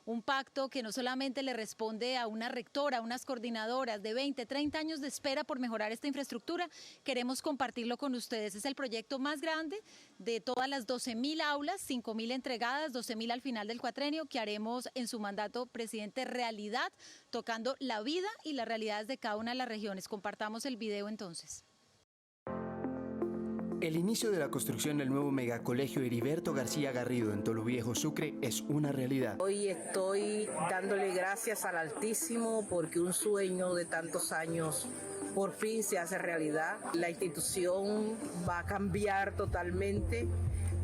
Un pacto que no solamente le responde a una rectora, a unas coordinadoras de 20, 30 años de espera por mejorar esta infraestructura, queremos compartirlo con ustedes. Es el proyecto más grande de todas las 12.000 aulas, 5.000 entregadas, 12.000 al final del cuatrenio, que haremos en su mandato, presidente, realidad, tocando la vida y las realidades de cada una de las regiones. Compartamos el video entonces. El inicio de la construcción del nuevo megacolegio Heriberto García Garrido en Tolú Viejo, Sucre, es una realidad. Hoy estoy dándole gracias al Altísimo porque un sueño de tantos años por fin se hace realidad. La institución va a cambiar totalmente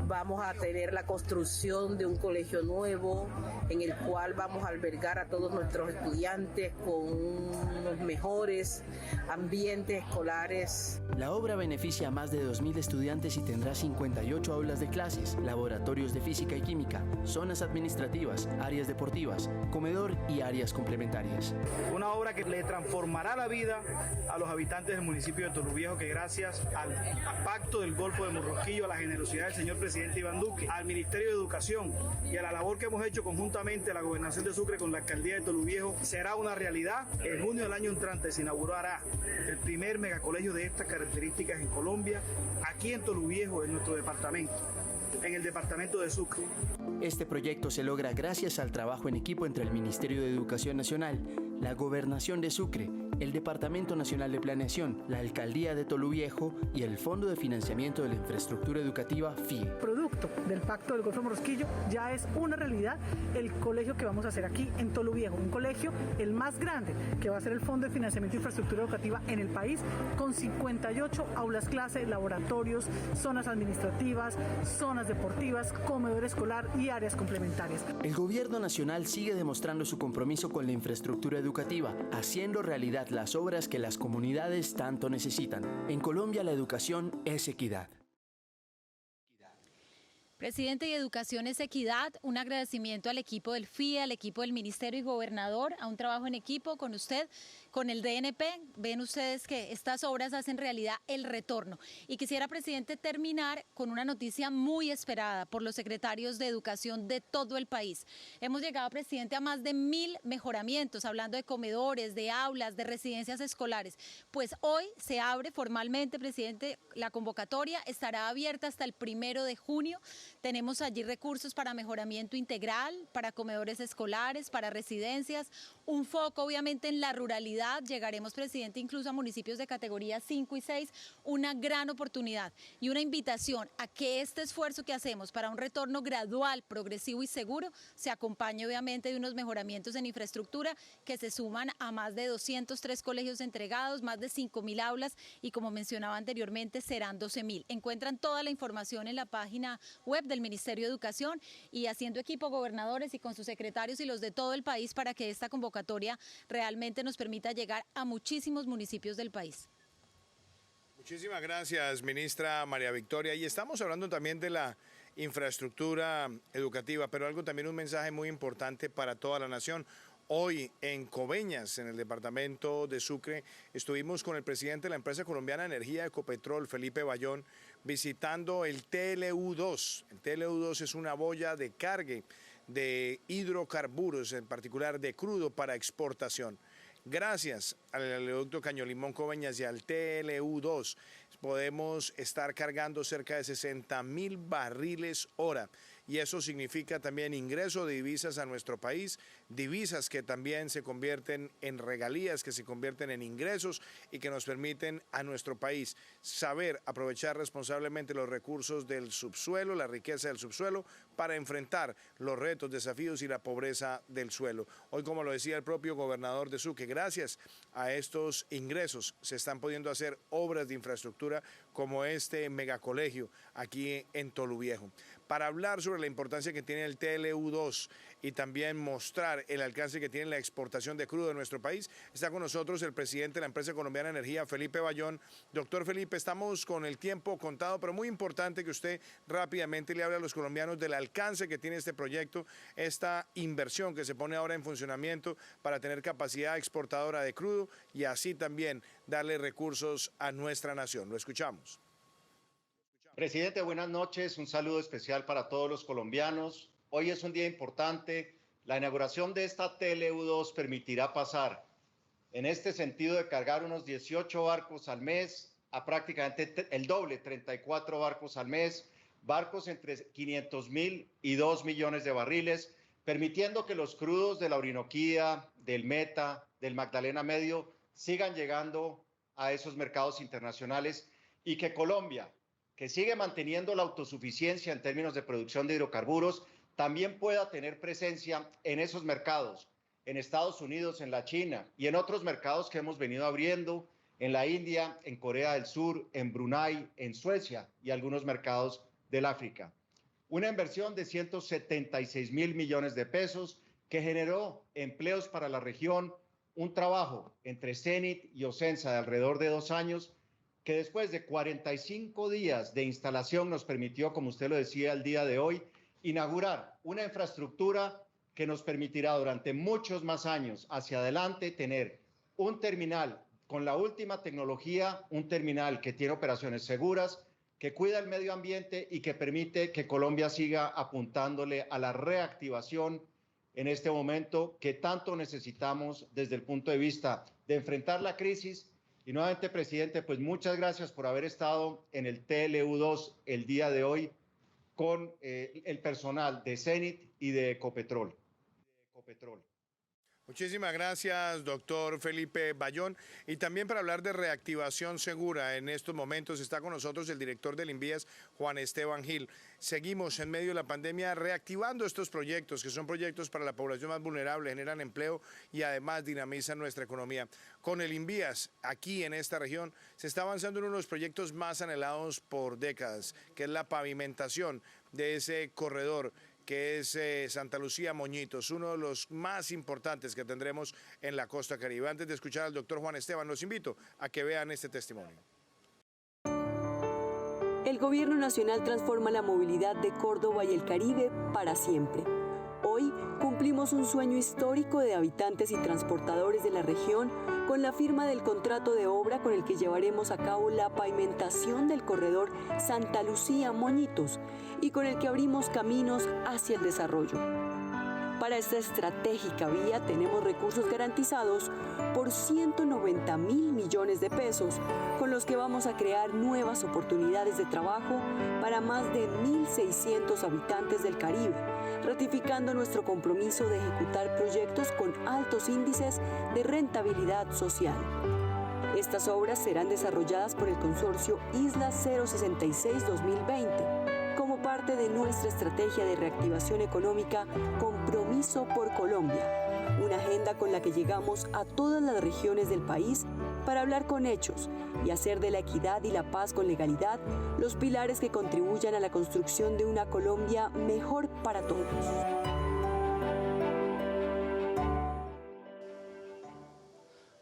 Vamos a tener la construcción de un colegio nuevo en el cual vamos a albergar a todos nuestros estudiantes con unos mejores ambientes escolares. La obra beneficia a más de 2.000 estudiantes y tendrá 58 aulas de clases, laboratorios de física y química, zonas administrativas, áreas deportivas, comedor y áreas complementarias. Una obra que le transformará la vida a los habitantes del municipio de Toluviejo, que gracias al pacto del Golfo de Morrosquillo, a la generosidad del señor presidente Iván Duque, al Ministerio de Educación y a la labor que hemos hecho conjuntamente la Gobernación de Sucre con la Alcaldía de Toluviejo, será una realidad. En junio del año entrante se inaugurará el primer megacolegio de estas características en Colombia, aquí en Toluviejo, en nuestro departamento, en el departamento de Sucre. Este proyecto se logra gracias al trabajo en equipo entre el Ministerio de Educación Nacional, la Gobernación de Sucre, el Departamento Nacional de Planeación, la Alcaldía de Toluviejo y el Fondo de Financiamiento de la Infraestructura Educativa FIE. Producto del Pacto del Golfo de Morrosquillo ya es una realidad el colegio que vamos a hacer aquí en Toluviejo, un colegio el más grande que va a ser el Fondo de Financiamiento de Infraestructura Educativa en el país, con 58 aulas clase, laboratorios, zonas administrativas, zonas deportivas, comedor escolar y áreas complementarias. El gobierno nacional sigue demostrando su compromiso con la infraestructura educativa, haciendo realidad las obras que las comunidades tanto necesitan. En Colombia la educación es equidad. Presidente, y educación es equidad. Un agradecimiento al equipo del FIE, al equipo del Ministerio y Gobernador, a un trabajo en equipo con usted, con el DNP. Ven ustedes que estas obras hacen realidad el retorno. Y quisiera, presidente, terminar con una noticia muy esperada por los secretarios de educación de todo el país. Hemos llegado, presidente, a más de 1000 mejoramientos, hablando de comedores, de aulas, de residencias escolares. Pues hoy se abre formalmente, presidente, la convocatoria. Estará abierta hasta el 1 de junio. Tenemos allí recursos para mejoramiento integral, para comedores escolares, para residencias, un foco obviamente en la ruralidad. Llegaremos, presidente, incluso a municipios de categoría 5 y 6, una gran oportunidad y una invitación a que este esfuerzo que hacemos para un retorno gradual, progresivo y seguro se acompañe obviamente de unos mejoramientos en infraestructura que se suman a más de 203 colegios entregados, más de 5.000 aulas y, como mencionaba anteriormente, serán 12.000. Encuentran toda la información en la página web del Ministerio de Educación y haciendo equipo gobernadores y con sus secretarios y los de todo el país para que esta convocatoria realmente nos permita llegar a muchísimos municipios del país. Muchísimas gracias, ministra María Victoria. Y estamos hablando también de la infraestructura educativa, pero un mensaje muy importante para toda la nación. Hoy en Coveñas, en el departamento de Sucre, estuvimos con el presidente de la empresa colombiana de energía Ecopetrol, Felipe Bayón, visitando el TLU2. El TLU2 es una boya de cargue de hidrocarburos, en particular de crudo para exportación. Gracias al oleoducto Caño-Limón Coveñas y al TLU2 podemos estar cargando cerca de 60.000 barriles hora. Y eso significa también ingreso de divisas a nuestro país, divisas que también se convierten en regalías, que se convierten en ingresos y que nos permiten a nuestro país saber aprovechar responsablemente los recursos del subsuelo, la riqueza del subsuelo, para enfrentar los retos, desafíos y la pobreza del suelo. Hoy, como lo decía el propio gobernador de Sucre, gracias a estos ingresos se están pudiendo hacer obras de infraestructura como este megacolegio aquí en Toluviejo. Para hablar sobre la importancia que tiene el TLU2 y también mostrar el alcance que tiene la exportación de crudo de nuestro país, está con nosotros el presidente de la empresa colombiana de energía, Felipe Bayón. Doctor Felipe, estamos con el tiempo contado, pero muy importante que usted rápidamente le hable a los colombianos del alcance que tiene este proyecto, esta inversión que se pone ahora en funcionamiento para tener capacidad exportadora de crudo y así también darle recursos a nuestra nación. Lo escuchamos. Presidente, buenas noches. Un saludo especial para todos los colombianos. Hoy es un día importante. La inauguración de esta TLU2 permitirá pasar, en este sentido, de cargar unos 18 barcos al mes a prácticamente el doble, 34 barcos al mes, barcos entre 500.000 y 2 millones de barriles, permitiendo que los crudos de la Orinoquía, del Meta, del Magdalena Medio sigan llegando a esos mercados internacionales y que Colombia, que sigue manteniendo la autosuficiencia en términos de producción de hidrocarburos, también pueda tener presencia en esos mercados, en Estados Unidos, en la China y en otros mercados que hemos venido abriendo, en la India, en Corea del Sur, en Brunei, en Suecia y algunos mercados del África. Una inversión de 176.000 millones de pesos que generó empleos para la región, un trabajo entre CENIT y Ocensa de alrededor de 2 años, que después de 45 días de instalación nos permitió, como usted lo decía, el día de hoy, inaugurar una infraestructura que nos permitirá durante muchos más años hacia adelante tener un terminal con la última tecnología, un terminal que tiene operaciones seguras, que cuida el medio ambiente y que permite que Colombia siga apuntándole a la reactivación en este momento que tanto necesitamos desde el punto de vista de enfrentar la crisis. Y nuevamente, presidente, pues muchas gracias por haber estado en el TLU2 el día de hoy con el personal de CENIT y de Ecopetrol. Muchísimas gracias, doctor Felipe Bayón. Y también para hablar de reactivación segura, en estos momentos está con nosotros el director del INVIES, Juan Esteban Gil. Seguimos en medio de la pandemia reactivando estos proyectos, que son proyectos para la población más vulnerable, generan empleo y además dinamizan nuestra economía. Con el INVIES, aquí en esta región, se está avanzando en uno de los proyectos más anhelados por décadas, que es la pavimentación de ese corredor que es Santa Lucía Moñitos, uno de los más importantes que tendremos en la costa caribe. Antes de escuchar al doctor Juan Esteban, los invito a que vean este testimonio. El Gobierno Nacional transforma la movilidad de Córdoba y el Caribe para siempre. Hoy cumplimos un sueño histórico de habitantes y transportadores de la región con la firma del contrato de obra con el que llevaremos a cabo la pavimentación del corredor Santa Lucía Moñitos y con el que abrimos caminos hacia el desarrollo. Para esta estratégica vía tenemos recursos garantizados por 190.000 millones de pesos, con los que vamos a crear nuevas oportunidades de trabajo para más de 1.600 habitantes del Caribe, ratificando nuestro compromiso de ejecutar proyectos con altos índices de rentabilidad social. Estas obras serán desarrolladas por el consorcio Isla 066-2020, como parte de nuestra estrategia de reactivación económica Compromiso por Colombia, una agenda con la que llegamos a todas las regiones del país para hablar con hechos y hacer de la equidad y la paz con legalidad los pilares que contribuyan a la construcción de una Colombia mejor para todos.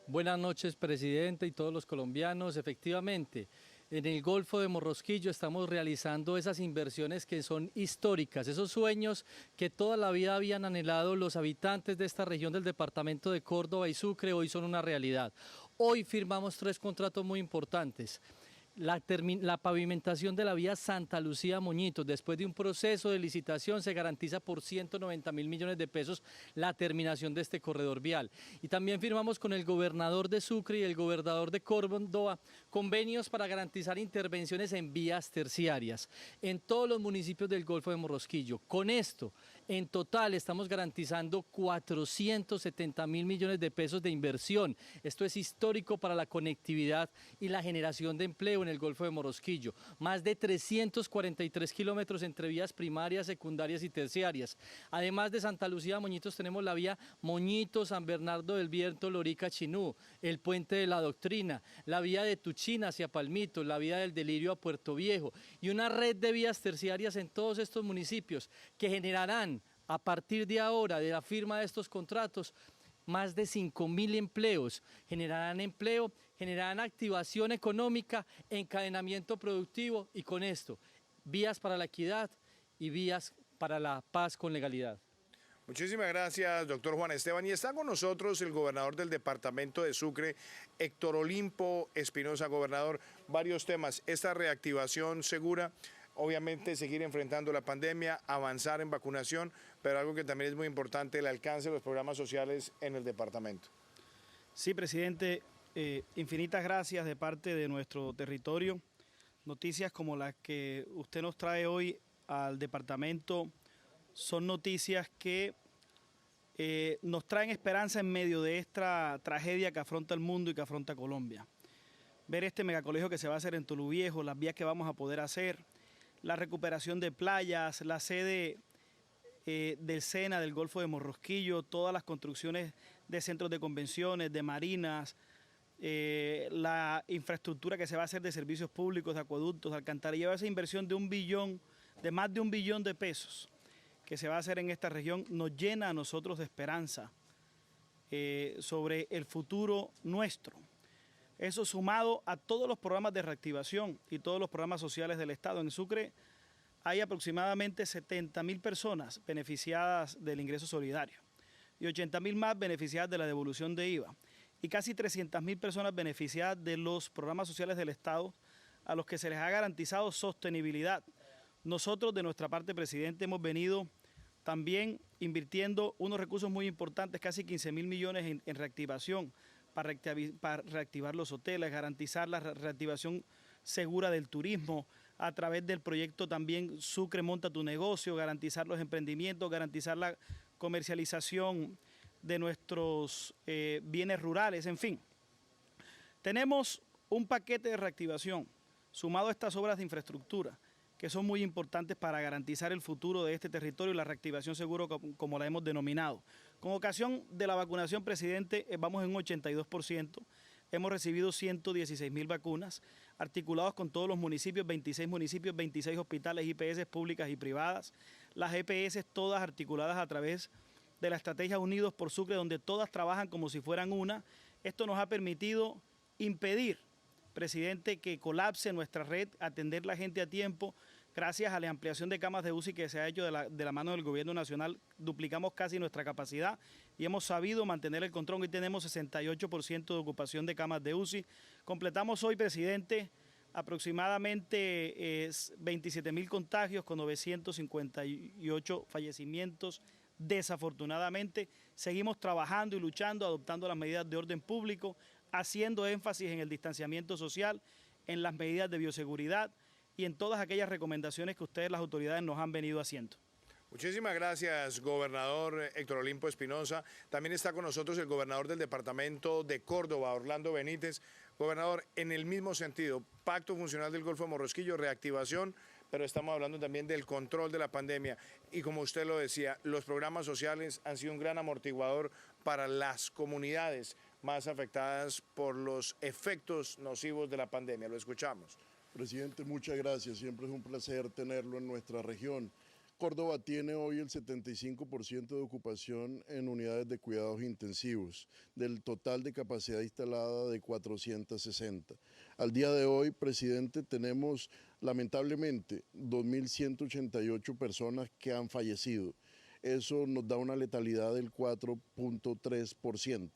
Buenas noches, presidente, y todos los colombianos. Efectivamente, en el Golfo de Morrosquillo estamos realizando esas inversiones que son históricas, esos sueños que toda la vida habían anhelado los habitantes de esta región del departamento de Córdoba y Sucre, hoy son una realidad. Hoy firmamos 3 contratos muy importantes. La pavimentación de la vía Santa Lucía Moñitos, después de un proceso de licitación, se garantiza por 190.000 millones de pesos la terminación de este corredor vial. Y también firmamos con el gobernador de Sucre y el gobernador de Córdoba convenios para garantizar intervenciones en vías terciarias en todos los municipios del Golfo de Morrosquillo. Con esto, en total estamos garantizando 470.000 millones de pesos de inversión. Esto es histórico para la conectividad y la generación de empleo en el Golfo de Morrosquillo. Más de 343 kilómetros entre vías primarias, secundarias y terciarias. Además de Santa Lucía Moñitos tenemos la vía Moñitos, San Bernardo del Viento, Lorica, Chinú, el Puente de la Doctrina, la vía de Tuchina hacia Palmito, la vía del Delirio a Puerto Viejo y una red de vías terciarias en todos estos municipios que generarán a partir de ahora, de la firma de estos contratos, más de 5.000 empleos, generarán empleo, generarán activación económica, encadenamiento productivo y con esto, vías para la equidad y vías para la paz con legalidad. Muchísimas gracias, doctor Juan Esteban. Y está con nosotros el gobernador del departamento de Sucre, Héctor Olimpo Espinosa. Gobernador, varios temas, esta reactivación segura, obviamente seguir enfrentando la pandemia, avanzar en vacunación, pero algo que también es muy importante, el alcance de los programas sociales en el departamento. Sí, presidente, infinitas gracias de parte de nuestro territorio. Noticias como las que usted nos trae hoy al departamento son noticias que nos traen esperanza en medio de esta tragedia que afronta el mundo y que afronta Colombia. Ver este megacolegio que se va a hacer en Toluviejo, las vías que vamos a poder hacer, la recuperación de playas, la sede del SENA, del Golfo de Morrosquillo, todas las construcciones de centros de convenciones, de marinas, la infraestructura que se va a hacer de servicios públicos, de acueductos, de alcantarillas, esa inversión de 1 billón de más de 1 billón de pesos que se va a hacer en esta región nos llena a nosotros de esperanza sobre el futuro nuestro. Eso sumado a todos los programas de reactivación y todos los programas sociales del Estado. En Sucre hay aproximadamente 70.000 personas beneficiadas del ingreso solidario y 80.000 más beneficiadas de la devolución de IVA y casi 300.000 personas beneficiadas de los programas sociales del Estado a los que se les ha garantizado sostenibilidad. Nosotros, de nuestra parte, presidente, hemos venido también invirtiendo unos recursos muy importantes, casi 15.000 millones en reactivación, para reactivar los hoteles, garantizar la reactivación segura del turismo, a través del proyecto también Sucre Monta tu Negocio, garantizar los emprendimientos, garantizar la comercialización de nuestros bienes rurales, en fin. Tenemos un paquete de reactivación sumado a estas obras de infraestructura que son muy importantes para garantizar el futuro de este territorio y la reactivación seguro como la hemos denominado. Con ocasión de la vacunación, presidente, vamos en un 82%. Hemos recibido 116.000 vacunas, articulados con todos los municipios, 26 municipios, 26 hospitales, IPS públicas y privadas. Las EPS todas articuladas a través de la estrategia Unidos por Sucre, donde todas trabajan como si fueran una. Esto nos ha permitido impedir, presidente, que colapse nuestra red, atender la gente a tiempo. Gracias a la ampliación de camas de UCI que se ha hecho de la mano del gobierno nacional, duplicamos casi nuestra capacidad y hemos sabido mantener el control. Hoy tenemos 68% de ocupación de camas de UCI. Completamos hoy, presidente, aproximadamente 27.000 contagios con 958 fallecimientos. Desafortunadamente, seguimos trabajando y luchando, adoptando las medidas de orden público, haciendo énfasis en el distanciamiento social, en las medidas de bioseguridad y en todas aquellas recomendaciones que ustedes, las autoridades, nos han venido haciendo. Muchísimas gracias, gobernador Héctor Olimpo Espinosa. También está con nosotros el gobernador del departamento de Córdoba, Orlando Benítez. Gobernador, en el mismo sentido, Pacto Funcional del Golfo de Morrosquillo, reactivación, pero estamos hablando también del control de la pandemia. Y como usted lo decía, los programas sociales han sido un gran amortiguador para las comunidades más afectadas por los efectos nocivos de la pandemia. Lo escuchamos. Presidente, muchas gracias. Siempre es un placer tenerlo en nuestra región. Córdoba tiene hoy el 75% de ocupación en unidades de cuidados intensivos, del total de capacidad instalada de 460. Al día de hoy, presidente, tenemos lamentablemente 2.188 personas que han fallecido. Eso nos da una letalidad del 4.3%.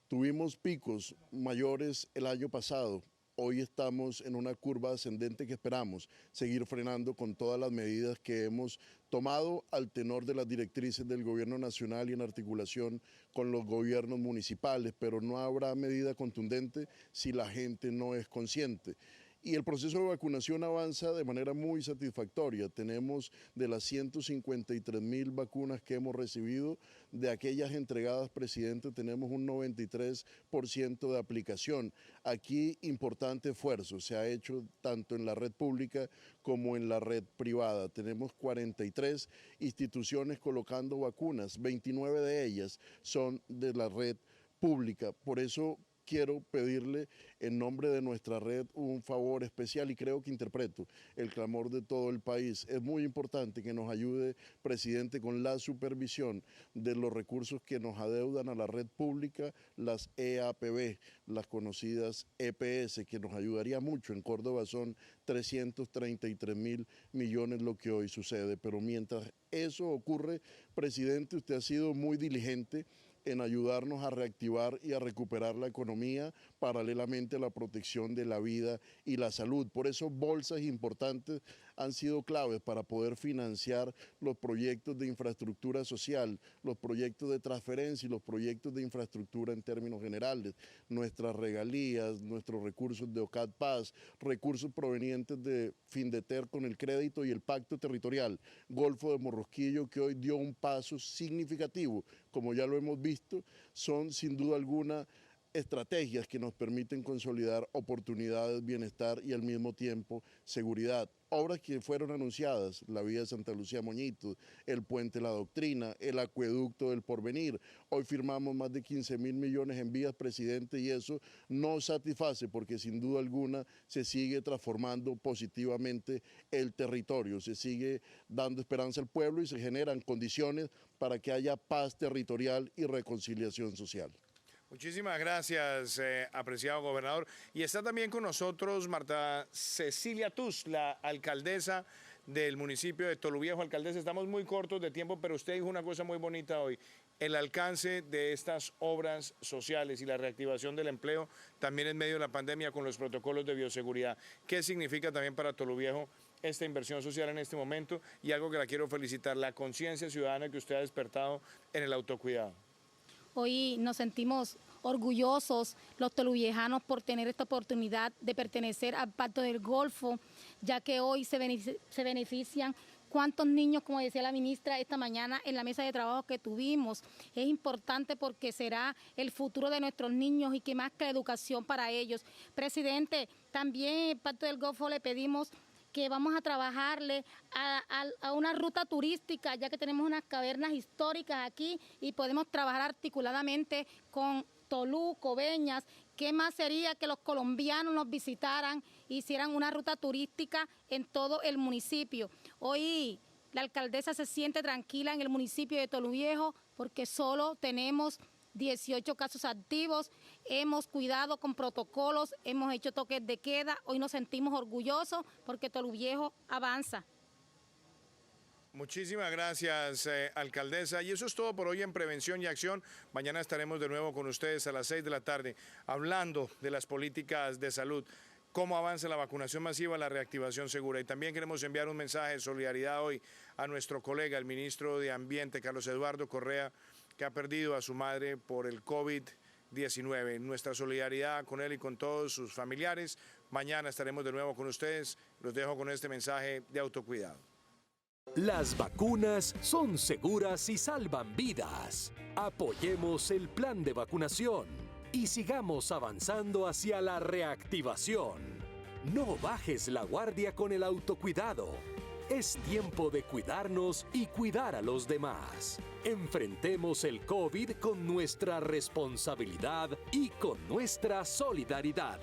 Tuvimos picos mayores el año pasado. Hoy estamos en una curva ascendente que esperamos seguir frenando con todas las medidas que hemos tomado al tenor de las directrices del gobierno nacional y en articulación con los gobiernos municipales, pero no habrá medida contundente si la gente no es consciente. Y el proceso de vacunación avanza de manera muy satisfactoria. Tenemos de las 153.000 vacunas que hemos recibido, de aquellas entregadas, presidente, tenemos un 93% de aplicación. Aquí importante esfuerzo se ha hecho tanto en la red pública como en la red privada. Tenemos 43 instituciones colocando vacunas, 29 de ellas son de la red pública. Por eso quiero pedirle en nombre de nuestra red un favor especial y creo que interpreto el clamor de todo el país. Es muy importante que nos ayude, presidente, con la supervisión de los recursos que nos adeudan a la red pública, las EAPB, las conocidas EPS, que nos ayudaría mucho. En Córdoba son 333.000 millones lo que hoy sucede, pero mientras eso ocurre, presidente, usted ha sido muy diligente en ayudarnos a reactivar y a recuperar la economía paralelamente a la protección de la vida y la salud. Por eso bolsas importantes han sido claves para poder financiar los proyectos de infraestructura social, los proyectos de transferencia y los proyectos de infraestructura en términos generales. Nuestras regalías, nuestros recursos de OCAD Paz, recursos provenientes de Findeter con el crédito y el pacto territorial, Golfo de Morrosquillo, que hoy dio un paso significativo, como ya lo hemos visto, son sin duda alguna estrategias que nos permiten consolidar oportunidades, bienestar y al mismo tiempo seguridad. Obras que fueron anunciadas, la vía de Santa Lucía Moñitos, el puente La Doctrina, el acueducto del Porvenir. Hoy firmamos más de 15.000 millones en vías, presidente, y eso no satisface porque sin duda alguna se sigue transformando positivamente el territorio, se sigue dando esperanza al pueblo y se generan condiciones para que haya paz territorial y reconciliación social. Muchísimas gracias, apreciado gobernador. Y está también con nosotros Marta Cecilia Tus, la alcaldesa del municipio de Toluviejo. Alcaldesa, estamos muy cortos de tiempo, pero usted dijo una cosa muy bonita hoy. El alcance de estas obras sociales y la reactivación del empleo también en medio de la pandemia con los protocolos de bioseguridad. ¿Qué significa también para Toluviejo esta inversión social en este momento? Y algo que la quiero felicitar, la conciencia ciudadana que usted ha despertado en el autocuidado. Hoy nos sentimos orgullosos los toluviejanos por tener esta oportunidad de pertenecer al Pacto del Golfo, ya que hoy se benefician cuántos niños, como decía la ministra esta mañana en la mesa de trabajo que tuvimos. Es importante porque será el futuro de nuestros niños y que más que la educación para ellos. Presidente, también en el Pacto del Golfo le pedimos que vamos a trabajarle a una ruta turística, ya que tenemos unas cavernas históricas aquí y podemos trabajar articuladamente con Tolú, Coveñas. ¿Qué más sería que los colombianos nos visitaran, hicieran una ruta turística en todo el municipio? Hoy la alcaldesa se siente tranquila en el municipio de Toluviejo porque solo tenemos 18 casos activos, hemos cuidado con protocolos, hemos hecho toques de queda, hoy nos sentimos orgullosos porque Toluviejo avanza. Muchísimas gracias, alcaldesa. Y eso es todo por hoy en Prevención y Acción. Mañana estaremos de nuevo con ustedes a las 6 de la tarde hablando de las políticas de salud, cómo avanza la vacunación masiva, la reactivación segura. Y también queremos enviar un mensaje de solidaridad hoy a nuestro colega, el ministro de Ambiente, Carlos Eduardo Correa, que ha perdido a su madre por el COVID-19. Nuestra solidaridad con él y con todos sus familiares. Mañana estaremos de nuevo con ustedes. Los dejo con este mensaje de autocuidado. Las vacunas son seguras y salvan vidas. Apoyemos el plan de vacunación y sigamos avanzando hacia la reactivación. No bajes la guardia con el autocuidado. Es tiempo de cuidarnos y cuidar a los demás. Enfrentemos el COVID con nuestra responsabilidad y con nuestra solidaridad.